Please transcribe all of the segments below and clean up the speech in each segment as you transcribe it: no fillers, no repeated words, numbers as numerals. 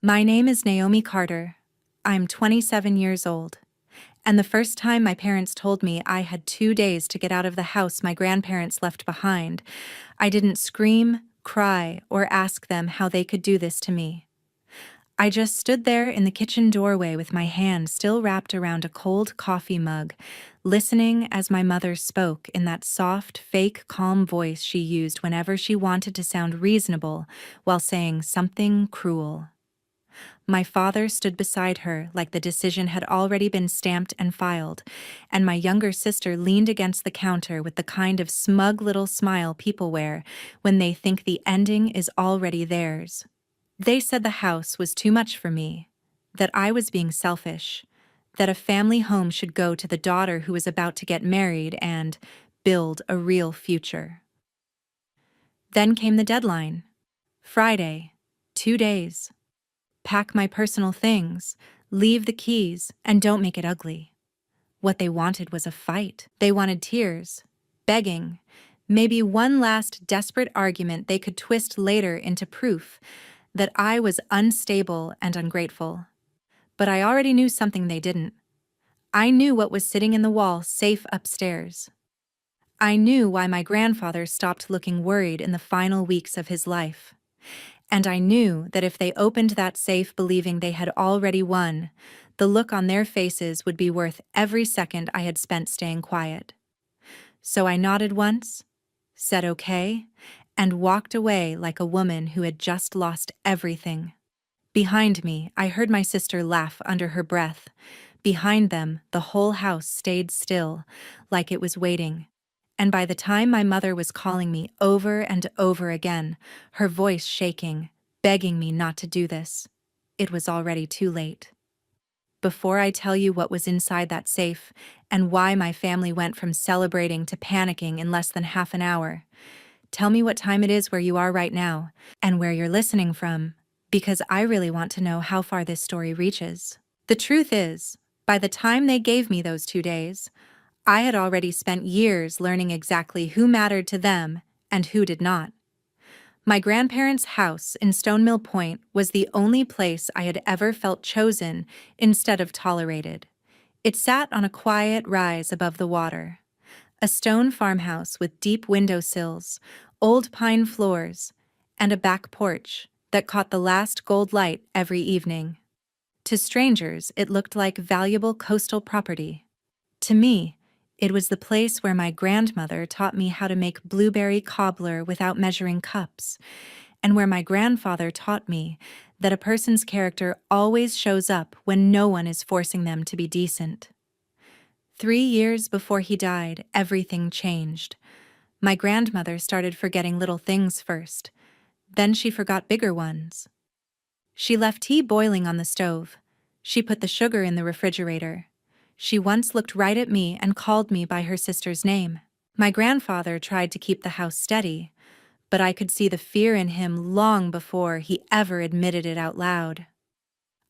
My name is Naomi Carter. I'm 27 years old. And the first time my parents told me I had 2 days to get out of the house my grandparents left behind, I didn't scream, cry, or ask them how they could do this to me. I just stood there in the kitchen doorway with my hand still wrapped around a cold coffee mug, listening as my mother spoke in that soft, fake, calm voice she used whenever she wanted to sound reasonable while saying something cruel. My father stood beside her like the decision had already been stamped and filed, and my younger sister leaned against the counter with the kind of smug little smile people wear when they think the ending is already theirs. They said the house was too much for me, that I was being selfish, that a family home should go to the daughter who was about to get married and build a real future. Then came the deadline. Friday, 2 days. Pack my personal things, leave the keys, and don't make it ugly. What they wanted was a fight. They wanted tears, begging, maybe one last desperate argument they could twist later into proof that I was unstable and ungrateful. But I already knew something they didn't. I knew what was sitting in the wall safe upstairs. I knew why my grandfather stopped looking worried in the final weeks of his life. And I knew that if they opened that safe believing they had already won, the look on their faces would be worth every second I had spent staying quiet. So I nodded once, said okay, and walked away like a woman who had just lost everything. Behind me, I heard my sister laugh under her breath. Behind them, the whole house stayed still, like it was waiting. And by the time my mother was calling me over and over again, her voice shaking, begging me not to do this, it was already too late. Before I tell you what was inside that safe and why my family went from celebrating to panicking in less than half an hour, tell me what time it is where you are right now and where you're listening from, because I really want to know how far this story reaches. The truth is, by the time they gave me those 2 days, I had already spent years learning exactly who mattered to them and who did not. My grandparents' house in Stone Mill Point was the only place I had ever felt chosen instead of tolerated. It sat on a quiet rise above the water. A stone farmhouse with deep windowsills, old pine floors, and a back porch that caught the last gold light every evening. To strangers, it looked like valuable coastal property. To me, it was the place where my grandmother taught me how to make blueberry cobbler without measuring cups, and where my grandfather taught me that a person's character always shows up when no one is forcing them to be decent. 3 years before he died, everything changed. My grandmother started forgetting little things first. Then she forgot bigger ones. She left tea boiling on the stove. She put the sugar in the refrigerator. She once looked right at me and called me by her sister's name. My grandfather tried to keep the house steady, but I could see the fear in him long before he ever admitted it out loud.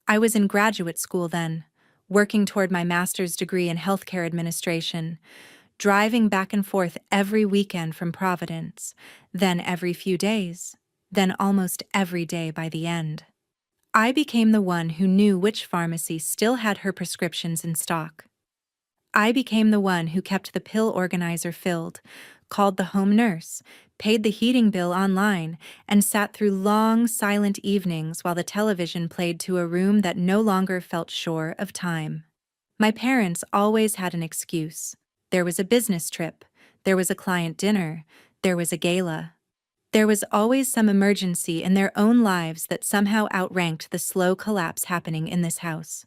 I was in graduate school then, working toward my master's degree in healthcare administration, driving back and forth every weekend from Providence, then every few days, then almost every day by the end. I became the one who knew which pharmacy still had her prescriptions in stock. I became the one who kept the pill organizer filled, called the home nurse, paid the heating bill online, and sat through long, silent evenings while the television played to a room that no longer felt sure of time. My parents always had an excuse. There was a business trip, there was a client dinner, there was a gala. There was always some emergency in their own lives that somehow outranked the slow collapse happening in this house.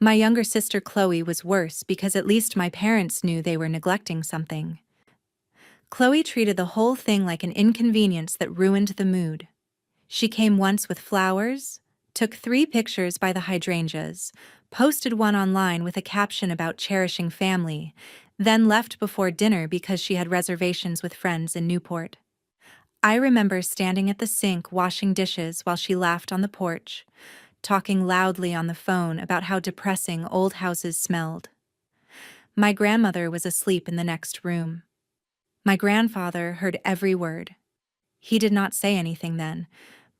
My younger sister Chloe was worse because at least my parents knew they were neglecting something. Chloe treated the whole thing like an inconvenience that ruined the mood. She came once with flowers, took 3 pictures by the hydrangeas, posted one online with a caption about cherishing family, then left before dinner because she had reservations with friends in Newport. I remember standing at the sink washing dishes while she laughed on the porch, talking loudly on the phone about how depressing old houses smelled. My grandmother was asleep in the next room. My grandfather heard every word. He did not say anything then,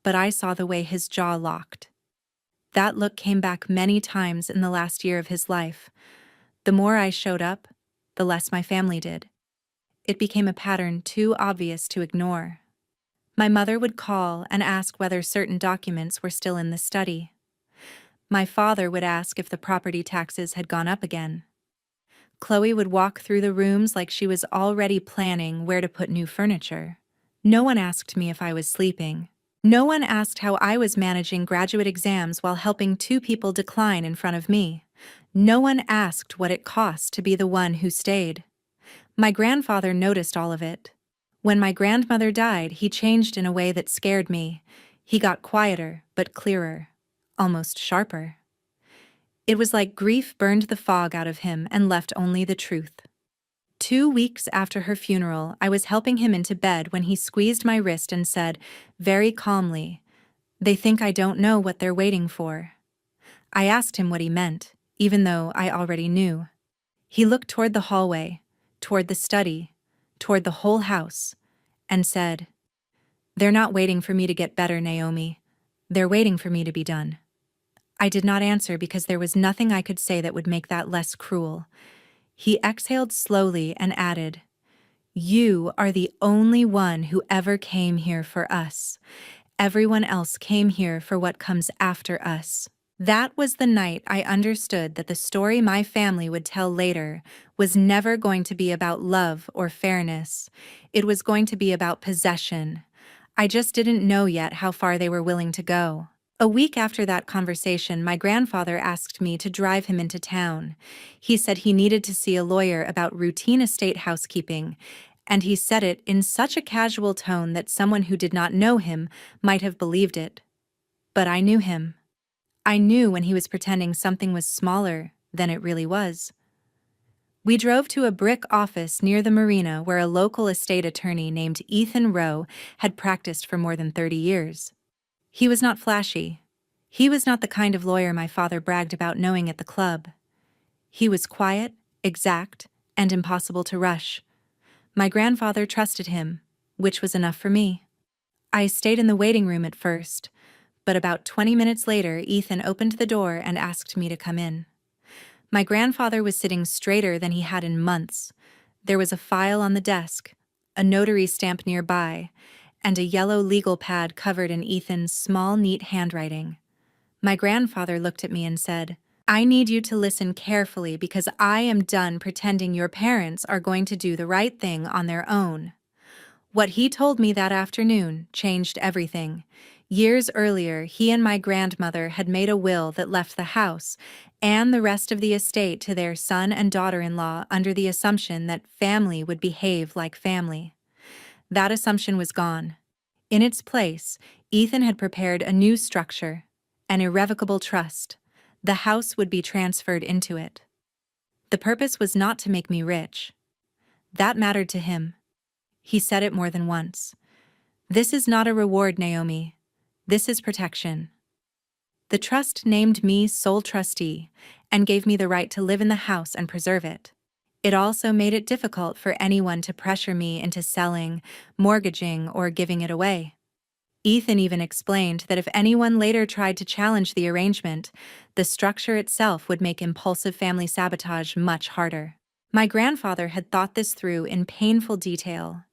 but I saw the way his jaw locked. That look came back many times in the last year of his life. The more I showed up, the less my family did. It became a pattern too obvious to ignore. My mother would call and ask whether certain documents were still in the study. My father would ask if the property taxes had gone up again. Chloe would walk through the rooms like she was already planning where to put new furniture. No one asked me if I was sleeping. No one asked how I was managing graduate exams while helping two people decline in front of me. No one asked what it cost to be the one who stayed. My grandfather noticed all of it. When my grandmother died, he changed in a way that scared me. He got quieter, but clearer, almost sharper. It was like grief burned the fog out of him and left only the truth. 2 weeks after her funeral, I was helping him into bed when he squeezed my wrist and said, very calmly, "They think I don't know what they're waiting for." I asked him what he meant, even though I already knew. He looked toward the hallway, toward the study, toward the whole house, and said, "They're not waiting for me to get better, Naomi. They're waiting for me to be done." I did not answer because there was nothing I could say that would make that less cruel. He exhaled slowly and added, "You are the only one who ever came here for us. Everyone else came here for what comes after us." That was the night I understood that the story my family would tell later was never going to be about love or fairness. It was going to be about possession. I just didn't know yet how far they were willing to go. A week after that conversation, my grandfather asked me to drive him into town. He said he needed to see a lawyer about routine estate housekeeping, and he said it in such a casual tone that someone who did not know him might have believed it. But I knew him. I knew when he was pretending something was smaller than it really was. We drove to a brick office near the marina where a local estate attorney named Ethan Rowe had practiced for more than 30 years. He was not flashy. He was not the kind of lawyer my father bragged about knowing at the club. He was quiet, exact, and impossible to rush. My grandfather trusted him, which was enough for me. I stayed in the waiting room at first, but about 20 minutes later, Ethan opened the door and asked me to come in. My grandfather was sitting straighter than he had in months. There was a file on the desk, a notary stamp nearby, and a yellow legal pad covered in Ethan's small, neat handwriting. My grandfather looked at me and said, "I need you to listen carefully because I am done pretending your parents are going to do the right thing on their own." What he told me that afternoon changed everything. Years earlier, he and my grandmother had made a will that left the house and the rest of the estate to their son and daughter-in-law under the assumption that family would behave like family. That assumption was gone. In its place, Ethan had prepared a new structure, an irrevocable trust. The house would be transferred into it. The purpose was not to make me rich. That mattered to him. He said it more than once. "This is not a reward, Naomi. This is protection." The trust named me sole trustee and gave me the right to live in the house and preserve it. It also made it difficult for anyone to pressure me into selling, mortgaging, or giving it away. Ethan even explained that if anyone later tried to challenge the arrangement, the structure itself would make impulsive family sabotage much harder. My grandfather had thought this through in painful detail.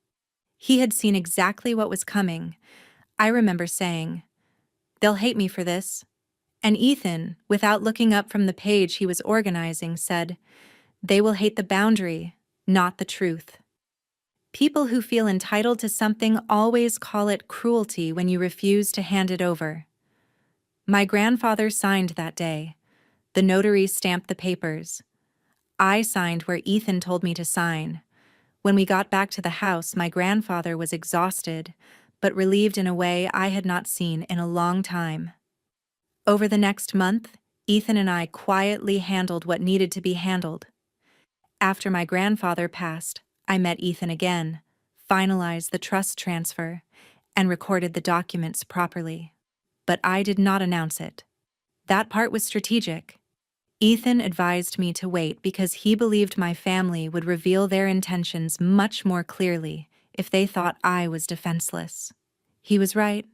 He had seen exactly what was coming. I remember saying, "They'll hate me for this." And Ethan, without looking up from the page he was organizing, said, "They will hate the boundary, not the truth." People who feel entitled to something always call it cruelty when you refuse to hand it over. My grandfather signed that day. The notary stamped the papers. I signed where Ethan told me to sign. When we got back to the house, my grandfather was exhausted, but relieved in a way I had not seen in a long time. Over the next month, Ethan and I quietly handled what needed to be handled. After my grandfather passed, I met Ethan again, finalized the trust transfer, and recorded the documents properly. But I did not announce it. That part was strategic. Ethan advised me to wait because he believed my family would reveal their intentions much more clearly if they thought I was defenseless. He was right.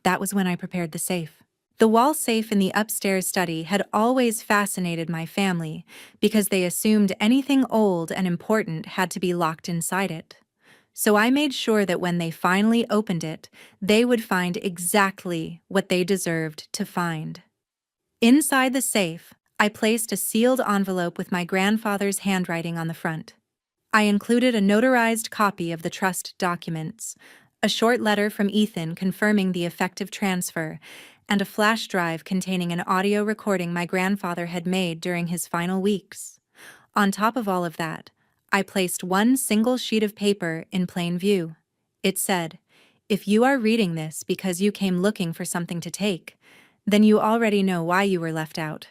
That was when I prepared the safe. The wall safe in the upstairs study had always fascinated my family because they assumed anything old and important had to be locked inside it. So I made sure that when they finally opened it, they would find exactly what they deserved to find. Inside the safe, I placed a sealed envelope with my grandfather's handwriting on the front. I included a notarized copy of the trust documents, a short letter from Ethan confirming the effective transfer, and a flash drive containing an audio recording my grandfather had made during his final weeks. On top of all of that, I placed one single sheet of paper in plain view. It said, "If you are reading this because you came looking for something to take, then you already know why you were left out."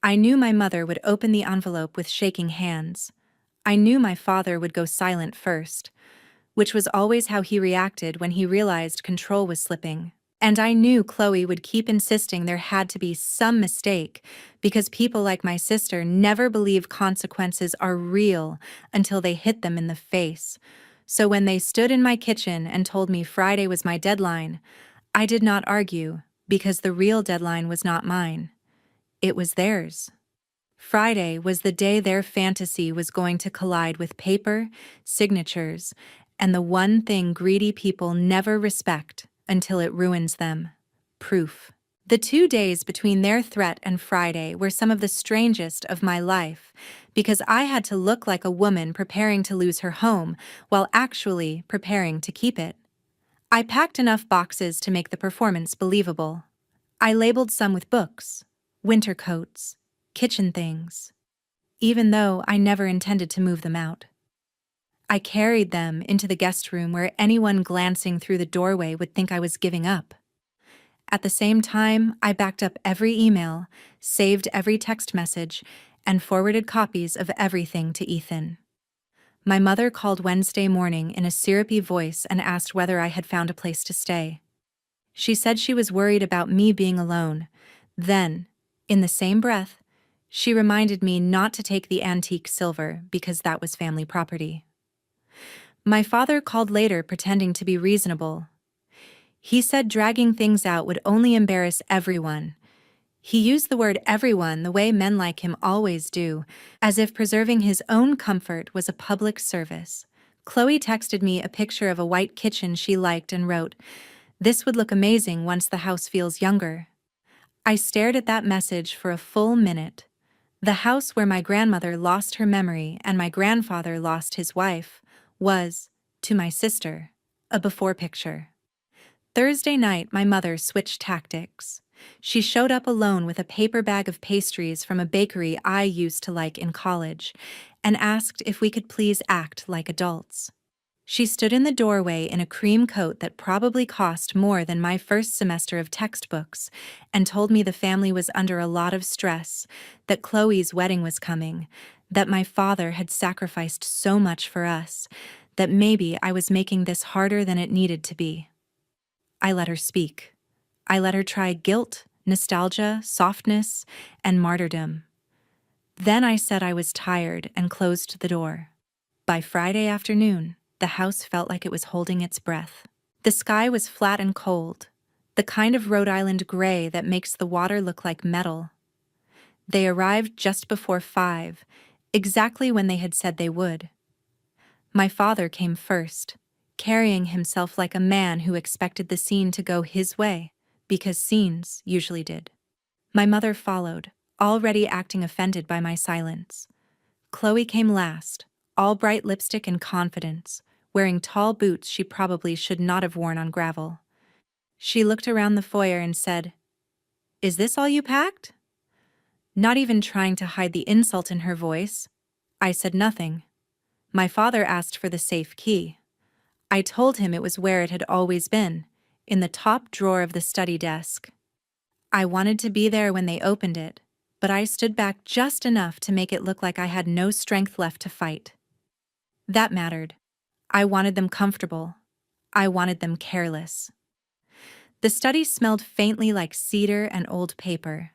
I knew my mother would open the envelope with shaking hands. I knew my father would go silent first, which was always how he reacted when he realized control was slipping. And I knew Chloe would keep insisting there had to be some mistake, because people like my sister never believe consequences are real until they hit them in the face. So when they stood in my kitchen and told me Friday was my deadline, I did not argue, because the real deadline was not mine. It was theirs. Friday was the day their fantasy was going to collide with paper, signatures, and the one thing greedy people never respect until it ruins them: proof. The 2 days between their threat and Friday were some of the strangest of my life, because I had to look like a woman preparing to lose her home while actually preparing to keep it. I packed enough boxes to make the performance believable. I labeled some with books, winter coats, kitchen things, even though I never intended to move them out. I carried them into the guest room where anyone glancing through the doorway would think I was giving up. At the same time, I backed up every email, saved every text message, and forwarded copies of everything to Ethan. My mother called Wednesday morning in a syrupy voice and asked whether I had found a place to stay. She said she was worried about me being alone. Then, in the same breath, she reminded me not to take the antique silver because that was family property. My father called later pretending to be reasonable. He said dragging things out would only embarrass everyone. He used the word everyone the way men like him always do, as if preserving his own comfort was a public service. Chloe texted me a picture of a white kitchen she liked and wrote, "This would look amazing once the house feels younger." I stared at that message for a full minute. The house where my grandmother lost her memory and my grandfather lost his wife was, to my sister, a before picture. Thursday night, my mother switched tactics. She showed up alone with a paper bag of pastries from a bakery I used to like in college and asked if we could please act like adults. She stood in the doorway in a cream coat that probably cost more than my first semester of textbooks and told me the family was under a lot of stress, that Chloe's wedding was coming, that my father had sacrificed so much for us, that maybe I was making this harder than it needed to be. I let her speak. I let her try guilt, nostalgia, softness, and martyrdom. Then I said I was tired and closed the door. By Friday afternoon, the house felt like it was holding its breath. The sky was flat and cold, the kind of Rhode Island gray that makes the water look like metal. They arrived just before 5, exactly when they had said they would. My father came first, carrying himself like a man who expected the scene to go his way, because scenes usually did. My mother followed, already acting offended by my silence. Chloe came last, all bright lipstick and confidence, wearing tall boots she probably should not have worn on gravel. She looked around the foyer and said, "Is this all you packed?" Not even trying to hide the insult in her voice, I said nothing. My father asked for the safe key. I told him it was where it had always been, in the top drawer of the study desk. I wanted to be there when they opened it, but I stood back just enough to make it look like I had no strength left to fight. That mattered. I wanted them comfortable. I wanted them careless. The study smelled faintly like cedar and old paper.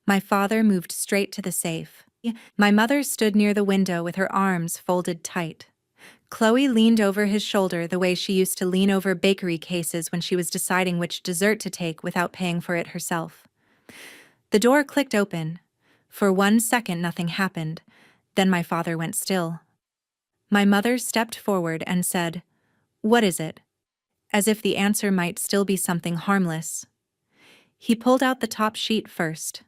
My father moved straight to the safe. My mother stood near the window with her arms folded tight. Chloe leaned over his shoulder the way she used to lean over bakery cases when she was deciding which dessert to take without paying for it herself. The door clicked open. For 1 second, nothing happened. Then my father went still. My mother stepped forward and said, "What is it?" as if the answer might still be something harmless. He pulled out the top sheet first.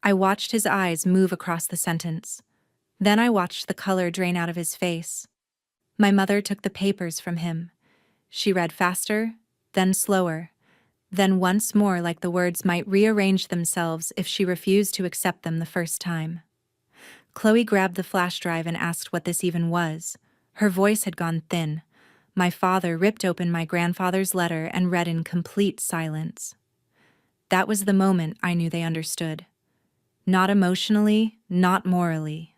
I watched his eyes move across the sentence. Then I watched the color drain out of his face. My mother took the papers from him. She read faster, then slower, then once more like the words might rearrange themselves if she refused to accept them the first time. Chloe grabbed the flash drive and asked what this even was. Her voice had gone thin. My father ripped open my grandfather's letter and read in complete silence. That was the moment I knew they understood. Not emotionally, not morally.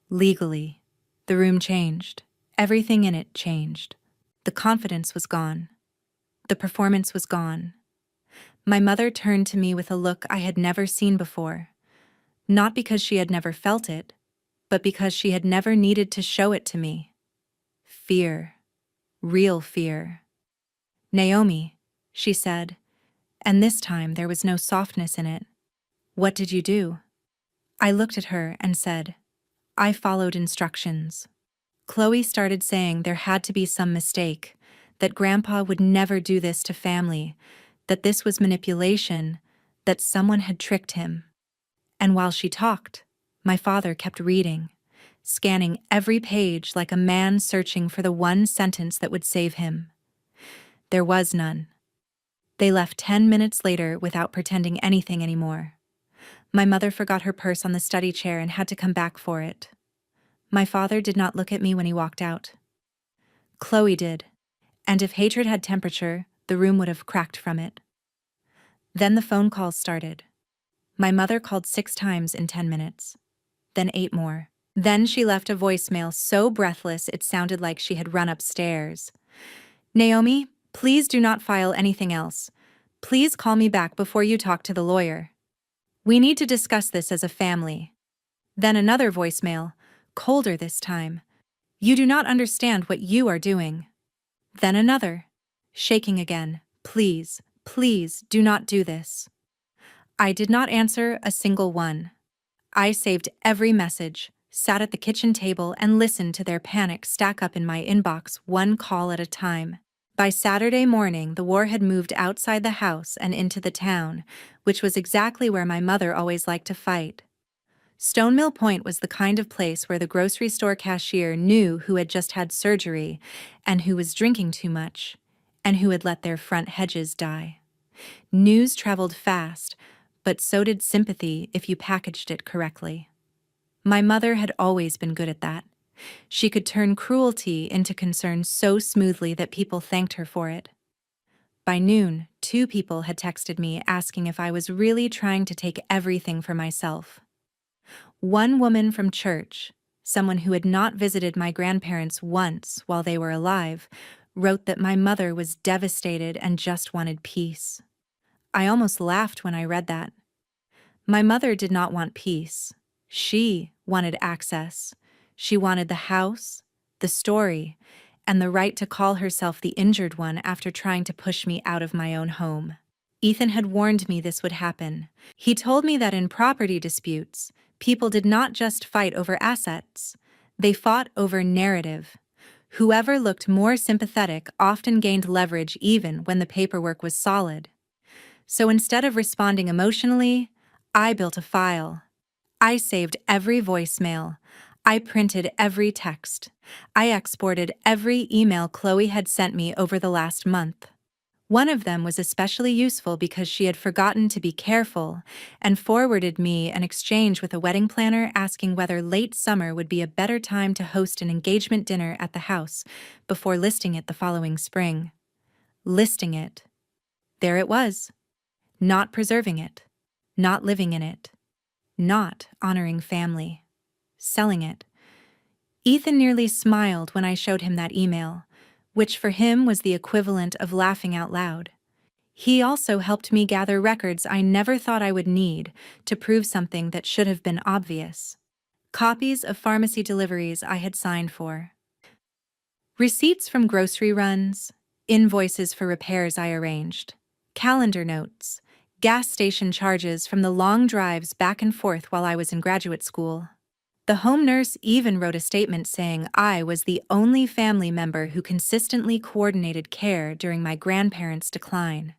Legally. The room changed. Everything in it changed. The confidence was gone. The performance was gone. My mother turned to me with a look I had never seen before. Not because she had never felt it, but because she had never needed to show it to me. Fear. Real fear. "Naomi," she said, and this time there was no softness in it. "What did you do?" I looked at her and said, "I followed instructions." Chloe started saying there had to be some mistake, that Grandpa would never do this to family, that this was manipulation, that someone had tricked him. And while she talked, my father kept reading, scanning every page like a man searching for the one sentence that would save him. There was none. They left 10 minutes later without pretending anything anymore. My mother forgot her purse on the study chair and had to come back for it. My father did not look at me when he walked out. Chloe did, and if hatred had temperature, the room would have cracked from it. Then the phone calls started. My mother called 6 times in 10 minutes. Then 8 more. Then she left a voicemail so breathless it sounded like she had run upstairs. "Naomi, please do not file anything else. Please call me back before you talk to the lawyer. We need to discuss this as a family." Then another voicemail, colder this time. "You do not understand what you are doing." Then another, shaking again. "Please, please do not do this." I did not answer a single one. I saved every message, sat at the kitchen table and listened to their panic stack up in my inbox one call at a time. By Saturday morning, the war had moved outside the house and into the town, which was exactly where my mother always liked to fight. Stone Mill Point was the kind of place where the grocery store cashier knew who had just had surgery and who was drinking too much and who had let their front hedges die. News traveled fast, but so did sympathy if you packaged it correctly. My mother had always been good at that. She could turn cruelty into concern so smoothly that people thanked her for it. By noon, 2 people had texted me asking if I was really trying to take everything for myself. One woman from church, someone who had not visited my grandparents once while they were alive, wrote that my mother was devastated and just wanted peace. I almost laughed when I read that. My mother did not want peace. She wanted access. She wanted the house, the story, and the right to call herself the injured one after trying to push me out of my own home. Ethan had warned me this would happen. He told me that in property disputes, people did not just fight over assets. They fought over narrative. Whoever looked more sympathetic often gained leverage even when the paperwork was solid. So instead of responding emotionally, I built a file. I saved every voicemail. I printed every text. I exported every email Chloe had sent me over the last month. One of them was especially useful because she had forgotten to be careful and forwarded me an exchange with a wedding planner asking whether late summer would be a better time to host an engagement dinner at the house before listing it the following spring. Listing it. There it was. Not preserving it. Not living in it. Not honoring family. Selling it. Ethan nearly smiled when I showed him that email, which for him was the equivalent of laughing out loud. He also helped me gather records I never thought I would need to prove something that should have been obvious. Copies of pharmacy deliveries I had signed for. Receipts from grocery runs, invoices for repairs I arranged, calendar notes, gas station charges from the long drives back and forth while I was in graduate school. The home nurse even wrote a statement saying I was the only family member who consistently coordinated care during my grandparents' decline.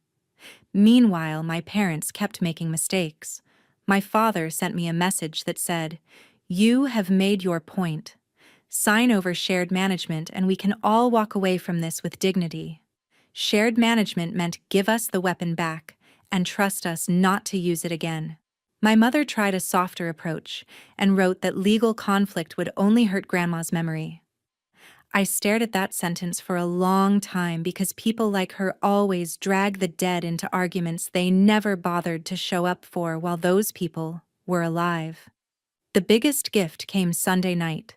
Meanwhile, my parents kept making mistakes. My father sent me a message that said, "You have made your point. Sign over shared management and we can all walk away from this with dignity." Shared management meant give us the weapon back and trust us not to use it again. My mother tried a softer approach and wrote that legal conflict would only hurt Grandma's memory. I stared at that sentence for a long time because people like her always drag the dead into arguments they never bothered to show up for while those people were alive. The biggest gift came Sunday night.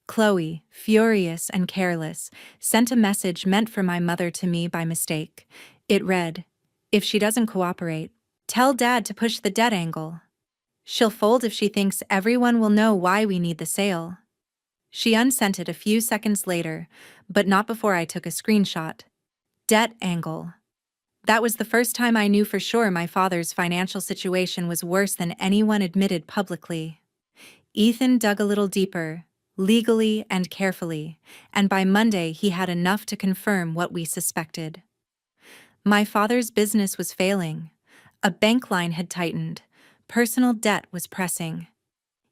Chloe, furious and careless, sent a message meant for my mother to me by mistake. It read, "If she doesn't cooperate, tell Dad to push the debt angle. She'll fold if she thinks everyone will know why we need the sale." She unsent it a few seconds later, but not before I took a screenshot. Debt angle. That was the first time I knew for sure my father's financial situation was worse than anyone admitted publicly. Ethan dug a little deeper, legally and carefully, and by Monday he had enough to confirm what we suspected. My father's business was failing. A bank line had tightened. Personal debt was pressing.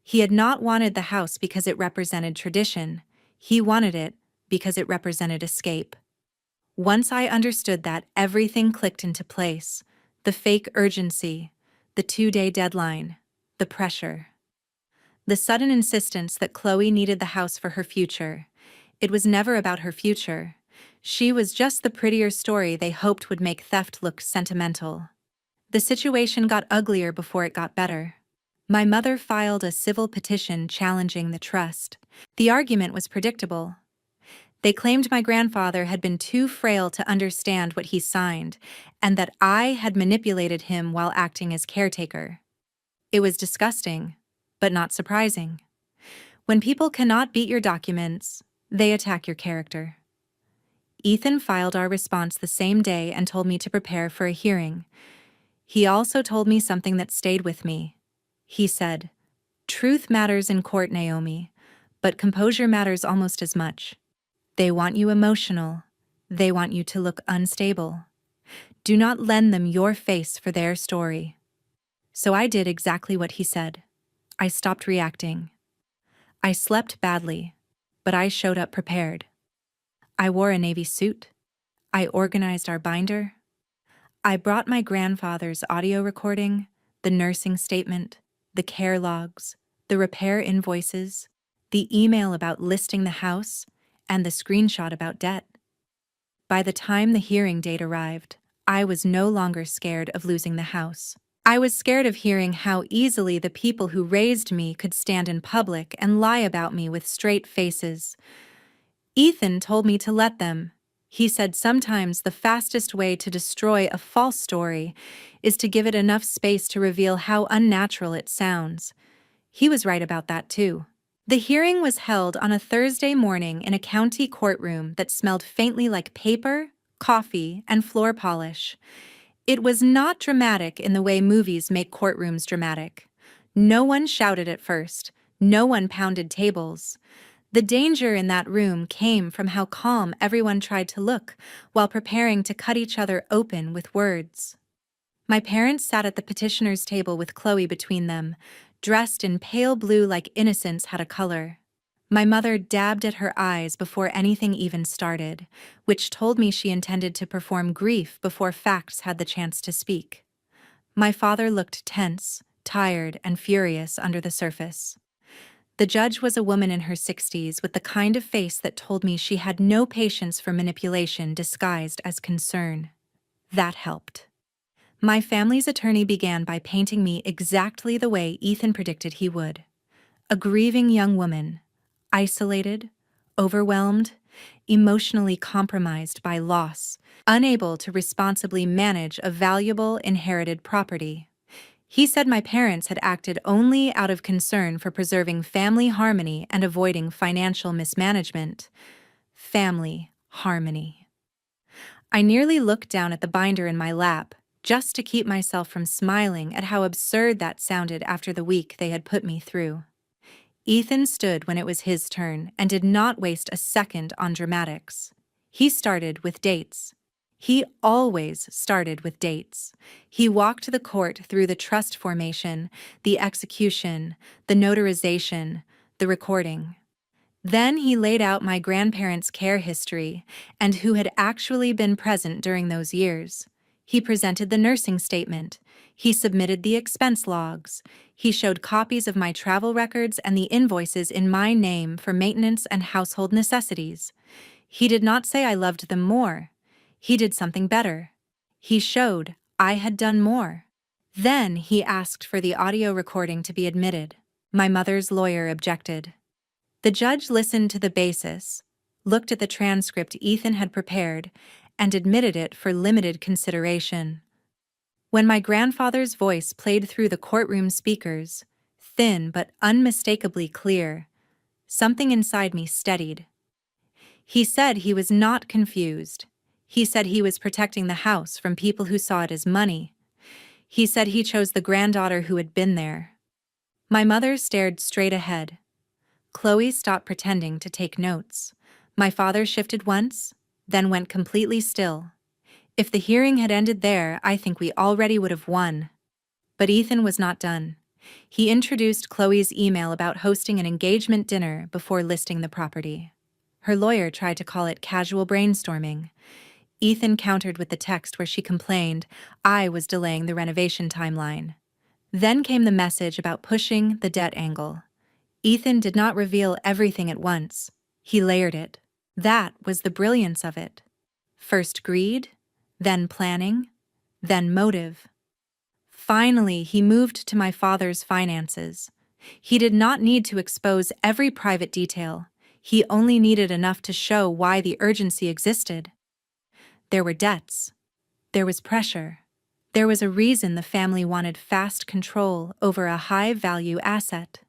He had not wanted the house because it represented tradition. He wanted it because it represented escape. Once I understood that, everything clicked into place. The fake urgency, the 2-day deadline, the pressure. The sudden insistence that Chloe needed the house for her future. It was never about her future. She was just the prettier story they hoped would make theft look sentimental. The situation got uglier before it got better. My mother filed a civil petition challenging the trust. The argument was predictable. They claimed my grandfather had been too frail to understand what he signed, and that I had manipulated him while acting as caretaker. It was disgusting, but not surprising. When people cannot beat your documents, they attack your character. Ethan filed our response the same day and told me to prepare for a hearing. He also told me something that stayed with me. He said, "Truth matters in court, Naomi, but composure matters almost as much. They want you emotional. They want you to look unstable. Do not lend them your face for their story." So I did exactly what he said. I stopped reacting. I slept badly, but I showed up prepared. I wore a navy suit. I organized our binder. I brought my grandfather's audio recording, the nursing statement, the care logs, the repair invoices, the email about listing the house, and the screenshot about debt. By the time the hearing date arrived, I was no longer scared of losing the house. I was scared of hearing how easily the people who raised me could stand in public and lie about me with straight faces. Ethan told me to let them. He said sometimes the fastest way to destroy a false story is to give it enough space to reveal how unnatural it sounds. He was right about that too. The hearing was held on a Thursday morning in a county courtroom that smelled faintly like paper, coffee, and floor polish. It was not dramatic in the way movies make courtrooms dramatic. No one shouted at first. No one pounded tables. The danger in that room came from how calm everyone tried to look while preparing to cut each other open with words. My parents sat at the petitioner's table with Chloe between them, dressed in pale blue like innocence had a color. My mother dabbed at her eyes before anything even started, which told me she intended to perform grief before facts had the chance to speak. My father looked tense, tired, and furious under the surface. The judge was a woman in her 60s with the kind of face that told me she had no patience for manipulation disguised as concern. That helped. My family's attorney began by painting me exactly the way Ethan predicted he would. A grieving young woman, isolated, overwhelmed, emotionally compromised by loss, unable to responsibly manage a valuable inherited property. He said my parents had acted only out of concern for preserving family harmony and avoiding financial mismanagement. family, harmony. I nearly looked down at the binder in my lap, just to keep myself from smiling at how absurd that sounded after the week they had put me through. Ethan stood when it was his turn and did not waste a second on dramatics. He started with dates. He always started with dates. He walked the court through the trust formation, the execution, the notarization, the recording. Then he laid out my grandparents' care history and who had actually been present during those years. He presented the nursing statement. He submitted the expense logs. He showed copies of my travel records and the invoices in my name for maintenance and household necessities. He did not say I loved them more. He did something better. He showed I had done more. Then he asked for the audio recording to be admitted. My mother's lawyer objected. The judge listened to the basis, looked at the transcript Ethan had prepared, and admitted it for limited consideration. When my grandfather's voice played through the courtroom speakers, thin but unmistakably clear, something inside me steadied. He said he was not confused. He said he was protecting the house from people who saw it as money. He said he chose the granddaughter who had been there. My mother stared straight ahead. Chloe stopped pretending to take notes. My father shifted once, then went completely still. If the hearing had ended there, I think we already would have won. But Ethan was not done. He introduced Chloe's email about hosting an engagement dinner before listing the property. Her lawyer tried to call it casual brainstorming. Ethan countered with the text where she complained I was delaying the renovation timeline. Then came the message about pushing the debt angle. Ethan did not reveal everything at once. He layered it. That was the brilliance of it. First greed, then planning, then motive. Finally, he moved to my father's finances. He did not need to expose every private detail. He only needed enough to show why the urgency existed. There were debts. There was pressure. There was a reason the family wanted fast control over a high-value asset.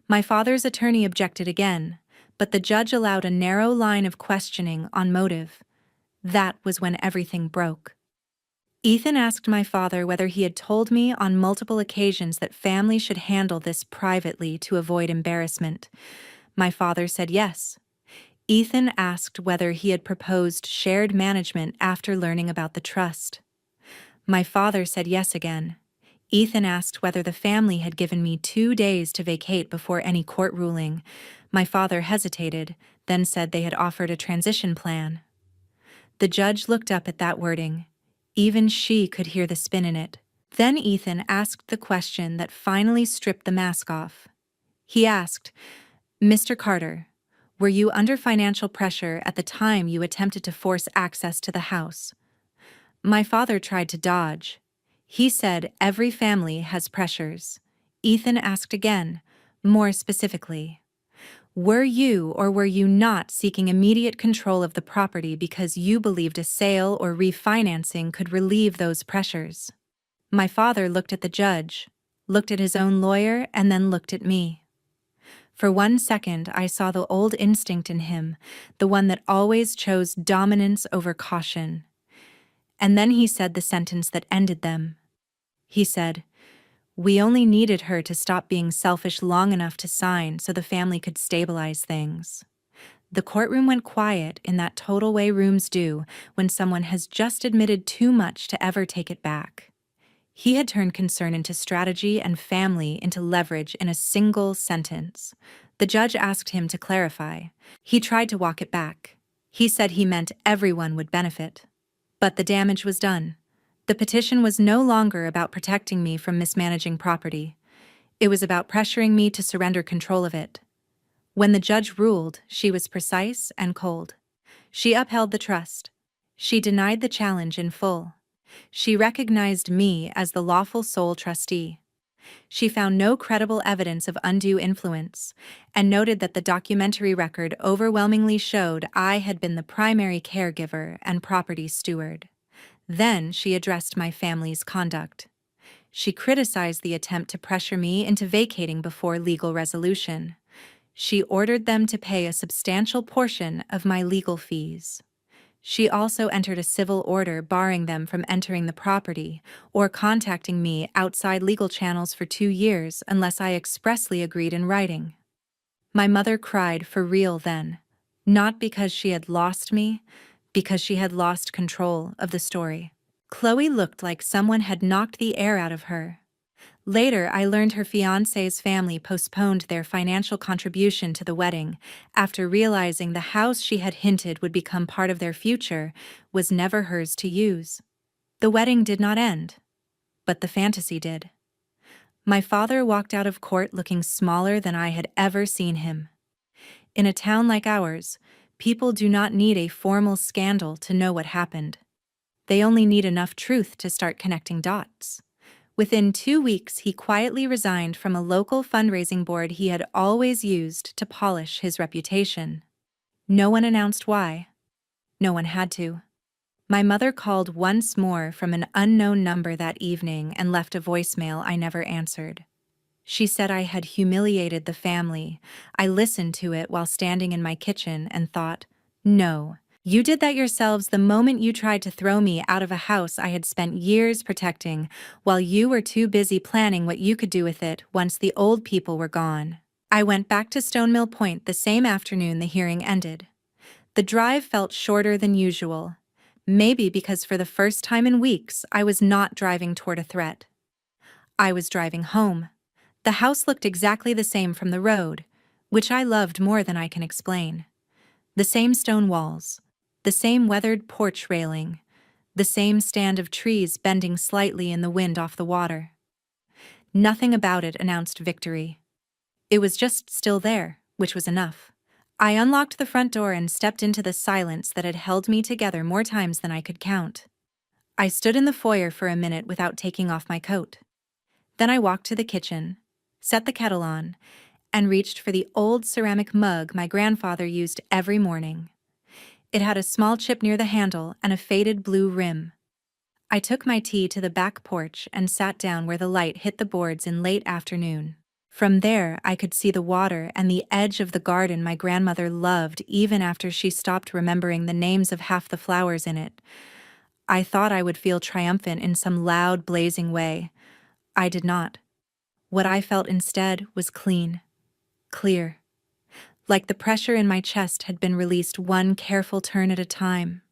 My father's attorney objected again, but the judge allowed a narrow line of questioning on motive. That was when everything broke. Ethan asked my father whether he had told me on multiple occasions that family should handle this privately to avoid embarrassment. My father said yes. Ethan asked whether he had proposed shared management after learning about the trust. My father said yes again. Ethan asked whether the family had given me 2 days to vacate before any court ruling. My father hesitated, then said they had offered a transition plan. The judge looked up at that wording. Even she could hear the spin in it. Then Ethan asked the question that finally stripped the mask off. He asked, "Mr. Carter, were you under financial pressure at the time you attempted to force access to the house?" My father tried to dodge. He said every family has pressures. Ethan asked again, more specifically, "Were you or were you not seeking immediate control of the property because you believed a sale or refinancing could relieve those pressures?" My father looked at the judge, looked at his own lawyer, and then looked at me. For 1 second, I saw the old instinct in him, the one that always chose dominance over caution. And then he said the sentence that ended them. He said, "We only needed her to stop being selfish long enough to sign so the family could stabilize things." The courtroom went quiet in that total way rooms do when someone has just admitted too much to ever take it back. He had turned concern into strategy and family into leverage in a single sentence. The judge asked him to clarify. He tried to walk it back. He said he meant everyone would benefit. But the damage was done. The petition was no longer about protecting me from mismanaging property. It was about pressuring me to surrender control of it. When the judge ruled, she was precise and cold. She upheld the trust. She denied the challenge in full. She recognized me as the lawful sole trustee. She found no credible evidence of undue influence, and noted that the documentary record overwhelmingly showed I had been the primary caregiver and property steward. Then she addressed my family's conduct. She criticized the attempt to pressure me into vacating before legal resolution. She ordered them to pay a substantial portion of my legal fees. She also entered a civil order barring them from entering the property or contacting me outside legal channels for 2 years unless I expressly agreed in writing. My mother cried for real then, not because she had lost me, because she had lost control of the story. Chloe looked like someone had knocked the air out of her. Later, I learned her fiancé's family postponed their financial contribution to the wedding after realizing the house she had hinted would become part of their future was never hers to use. The wedding did not end, but the fantasy did. My father walked out of court looking smaller than I had ever seen him. In a town like ours, people do not need a formal scandal to know what happened. They only need enough truth to start connecting dots. Within 2 weeks, he quietly resigned from a local fundraising board he had always used to polish his reputation. No one announced why. No one had to. My mother called once more from an unknown number that evening and left a voicemail I never answered. She said I had humiliated the family. I listened to it while standing in my kitchen and thought, no. You did that yourselves the moment you tried to throw me out of a house I had spent years protecting, while you were too busy planning what you could do with it once the old people were gone. I went back to Stonemill Point the same afternoon the hearing ended. The drive felt shorter than usual, maybe because for the first time in weeks I was not driving toward a threat. I was driving home. The house looked exactly the same from the road, which I loved more than I can explain. The same stone walls, the same weathered porch railing, the same stand of trees bending slightly in the wind off the water. Nothing about it announced victory. It was just still there, which was enough. I unlocked the front door and stepped into the silence that had held me together more times than I could count. I stood in the foyer for a minute without taking off my coat. Then I walked to the kitchen, set the kettle on, and reached for the old ceramic mug my grandfather used every morning. It had a small chip near the handle and a faded blue rim. I took my tea to the back porch and sat down where the light hit the boards in late afternoon. From there, I could see the water and the edge of the garden my grandmother loved even after she stopped remembering the names of half the flowers in it. I thought I would feel triumphant in some loud, blazing way. I did not. What I felt instead was clean, clear. Like the pressure in my chest had been released one careful turn at a time.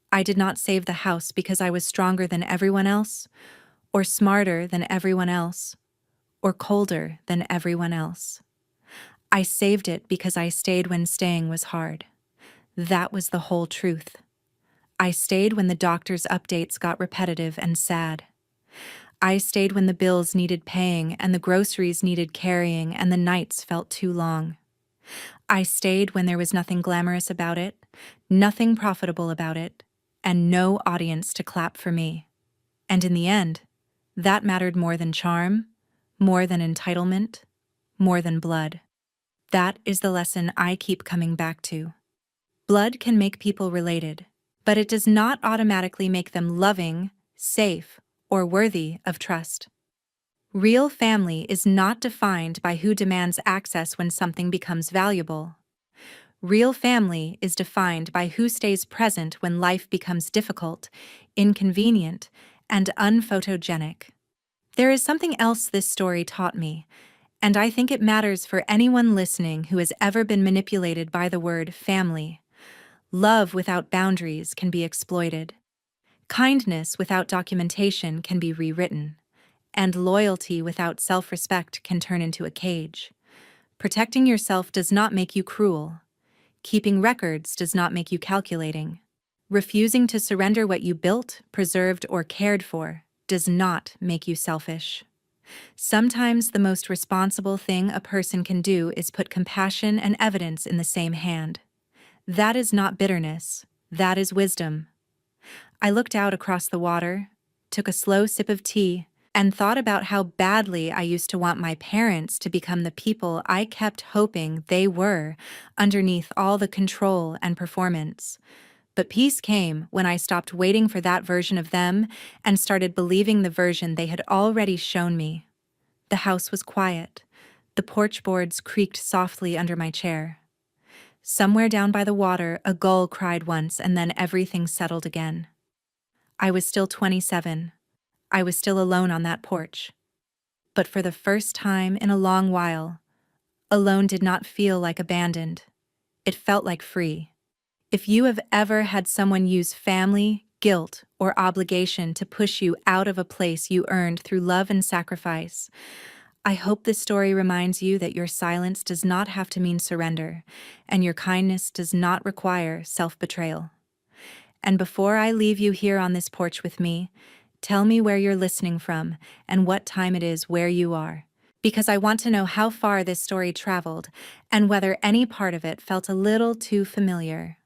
I did not save the house because I was stronger than everyone else, or smarter than everyone else, or colder than everyone else. I saved it because I stayed when staying was hard. That was the whole truth. I stayed when the doctor's updates got repetitive and sad. I stayed when the bills needed paying and the groceries needed carrying and the nights felt too long. I stayed when there was nothing glamorous about it, nothing profitable about it, and no audience to clap for me. And in the end, that mattered more than charm, more than entitlement, more than blood. That is the lesson I keep coming back to. Blood can make people related, but it does not automatically make them loving, safe, or worthy of trust. Real family is not defined by who demands access when something becomes valuable. Real family is defined by who stays present when life becomes difficult, inconvenient, and unphotogenic. There is something else this story taught me, and I think it matters for anyone listening who has ever been manipulated by the word family. Love without boundaries can be exploited. Kindness without documentation can be rewritten. And loyalty without self-respect can turn into a cage. Protecting yourself does not make you cruel. Keeping records does not make you calculating. Refusing to surrender what you built, preserved, or cared for does not make you selfish. Sometimes the most responsible thing a person can do is put compassion and evidence in the same hand. That is not bitterness. That is wisdom. I looked out across the water, took a slow sip of tea, and thought about how badly I used to want my parents to become the people I kept hoping they were underneath all the control and performance. But peace came when I stopped waiting for that version of them and started believing the version they had already shown me. The house was quiet. The porch boards creaked softly under my chair. Somewhere down by the water, a gull cried once, and then everything settled again. I was still 27. I was still alone on that porch. But for the first time in a long while, alone did not feel like abandoned. It felt like free. If you have ever had someone use family, guilt, or obligation to push you out of a place you earned through love and sacrifice, I hope this story reminds you that your silence does not have to mean surrender, and your kindness does not require self-betrayal. And before I leave you here on this porch with me, tell me where you're listening from and what time it is where you are, because I want to know how far this story traveled and whether any part of it felt a little too familiar.